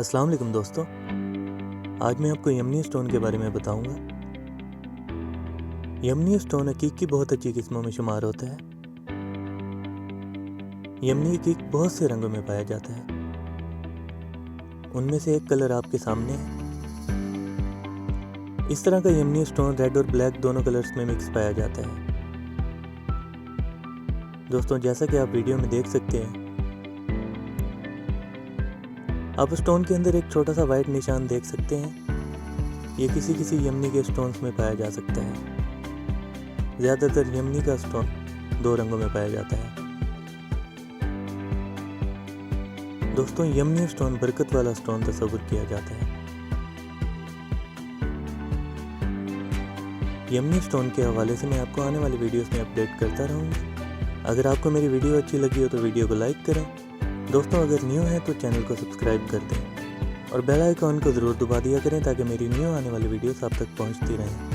अस्सलाम वालेकुम दोस्तों, आज मैं आपको यमनी स्टोन के बारे में बताऊंगा। यमनी स्टोन अकीक की बहुत अच्छी किस्मों में शुमार होता है। यमनी अकीक बहुत से रंगों में पाया जाता है। उनमें से एक कलर आपके सामने है। इस तरह का यमनी स्टोन रेड और ब्लैक दोनों कलर्स में मिक्स पाया जाता है। दोस्तों, जैसा कि आप वीडियो में देख सकते हैं, आप स्टोन के अंदर एक छोटा सा वाइट निशान देख सकते हैं। ये किसी किसी यमनी के स्टोन्स में पाया जा सकता है। ज़्यादातर यमनी का स्टोन दो रंगों में पाया जाता है। दोस्तों, यमनी स्टोन बरकत वाला स्टोन तस्वुर किया जाता है। यमनी स्टोन के हवाले से मैं आपको आने वाली वीडियोस में अपडेट करता रहूँगा। अगर आपको मेरी वीडियो अच्छी लगी हो तो वीडियो को लाइक करें। दोस्तों, अगर न्यू है तो चैनल को सब्सक्राइब कर दें और बेल आइकॉन को ज़रूर दबा दिया करें ताकि मेरी न्यू आने वाली वीडियोस आप तक पहुंचती रहें।